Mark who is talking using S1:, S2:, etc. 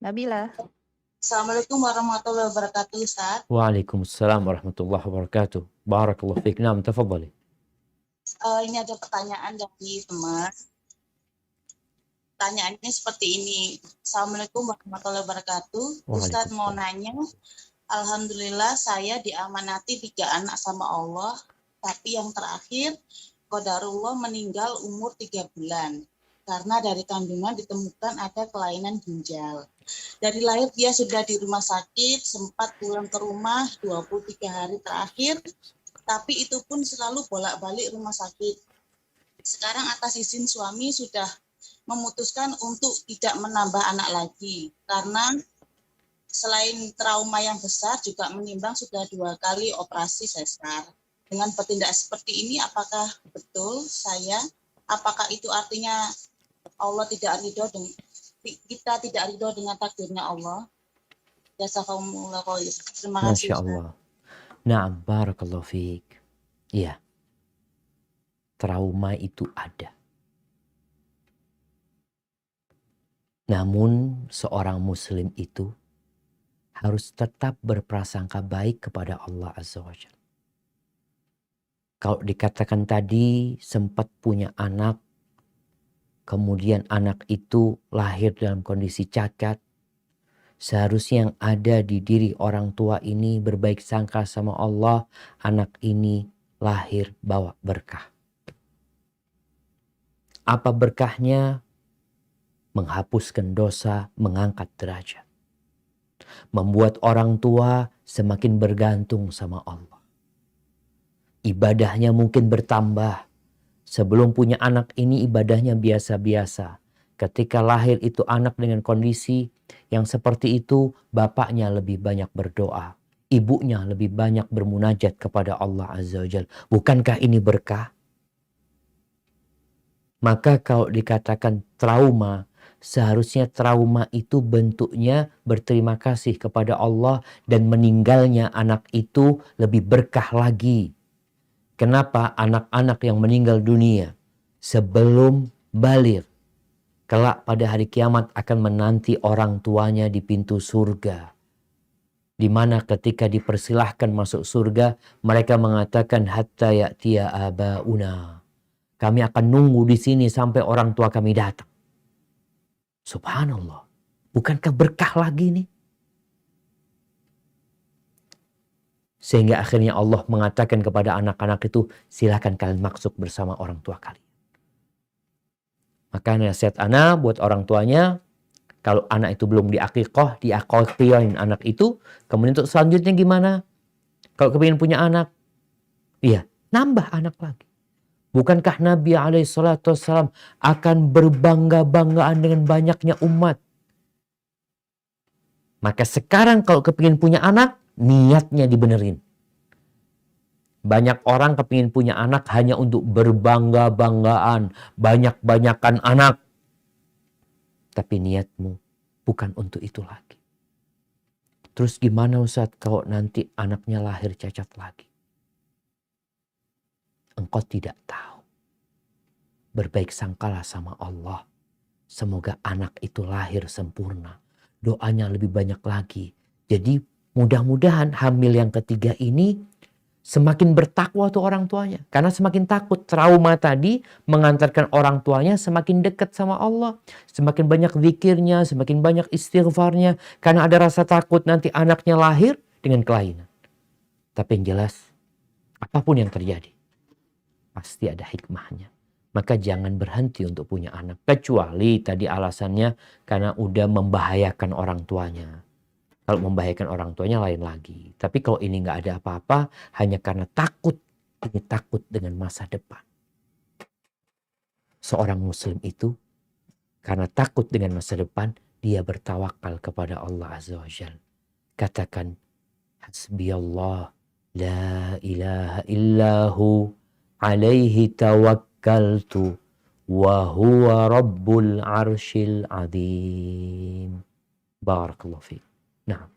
S1: Nabila.
S2: Assalamualaikum warahmatullahi wabarakatuh, Ustaz.
S3: Waalaikumsalam warahmatullahi wabarakatuh. Barakallahu fiik. Naam, tafadhali.
S2: Ini ada pertanyaan dari teman. Pertanyaannya seperti ini. Assalamualaikum warahmatullahi wabarakatuh. Ustaz mau nanya, alhamdulillah saya diamanati 3 anak sama Allah, tapi yang terakhir qadarullah meninggal umur 3 bulan. Karena dari kandungan ditemukan ada kelainan ginjal. Dari lahir dia sudah di rumah sakit, sempat pulang ke rumah 23 hari terakhir, tapi itu pun selalu bolak-balik rumah sakit. Sekarang atas izin suami sudah memutuskan untuk tidak menambah anak lagi, karena selain trauma yang besar juga menimbang sudah 2 kali operasi sesar. Dengan bertindak seperti ini, apakah betul apakah itu artinya Allah tidak ridho dengan kita tidak ridho dengan takdirnya Allah? Jazakumullah khair. Terima kasih.
S3: Masya Allah. Naam, barakallahu fiik. Iya. Trauma itu ada. Namun seorang muslim itu harus tetap berprasangka baik kepada Allah Azza wa Jalla. Kalau dikatakan tadi sempat punya anak, kemudian anak itu lahir dalam kondisi cacat, seharusnya yang ada di diri orang tua ini berbaik sangka sama Allah, anak ini lahir bawa berkah. Apa berkahnya? Menghapuskan dosa, mengangkat derajat. Membuat orang tua semakin bergantung sama Allah. Ibadahnya mungkin bertambah. Sebelum punya anak ini ibadahnya biasa-biasa. Ketika lahir itu anak dengan kondisi yang seperti itu, bapaknya lebih banyak berdoa. Ibunya lebih banyak bermunajat kepada Allah Azza wa Jalla. Bukankah ini berkah? Maka kalau dikatakan trauma, seharusnya trauma itu bentuknya berterima kasih kepada Allah dan meninggalnya anak itu lebih berkah lagi. Kenapa anak-anak yang meninggal dunia sebelum baligh kelak pada hari kiamat akan menanti orang tuanya di pintu surga. Di mana ketika dipersilahkan masuk surga, mereka mengatakan hatta ya'tiya abauna. Kami akan nunggu di sini sampai orang tua kami datang. Subhanallah. Bukankah berkah lagi nih? Sehingga akhirnya Allah mengatakan kepada anak-anak itu, silakan kalian masuk bersama orang tua kalian. Maka nasihat anak buat orang tuanya, kalau anak itu belum diakikohin anak itu, kemudian untuk selanjutnya gimana? Kalau kepingin punya anak, iya, nambah anak lagi. Bukankah Nabi SAW akan berbangga-banggaan dengan banyaknya umat? Maka sekarang kalau kepingin punya anak, niatnya dibenerin. Banyak orang kepingin punya anak hanya untuk berbangga-banggaan, banyak-banyakan anak. Tapi niatmu bukan untuk itu lagi. Terus gimana Ustaz kalau nanti anaknya lahir cacat lagi? Engkau tidak tahu. Berbaik sangkalah sama Allah. Semoga anak itu lahir sempurna. Doanya lebih banyak lagi. Jadi mudah-mudahan hamil yang ketiga ini semakin bertakwa tuh orang tuanya. Karena semakin takut trauma tadi mengantarkan orang tuanya semakin dekat sama Allah. Semakin banyak zikirnya, semakin banyak istighfarnya. Karena ada rasa takut nanti anaknya lahir dengan kelainan. Tapi yang jelas, apapun yang terjadi, pasti ada hikmahnya. Maka jangan berhenti untuk punya anak. Kecuali tadi alasannya karena udah membahayakan orang tuanya. Kalau membahayakan orang tuanya lain lagi. Tapi kalau ini nggak ada apa-apa, hanya karena takut. Ini takut dengan masa depan. Seorang muslim itu, karena takut dengan masa depan, dia bertawakal kepada Allah Azza wa Jalla. Katakan, hasbiyallah, la ilaha illahu, alaihi tawakkaltu, wa huwa rabbul arshil azim. Barakallahu fiik. Nah.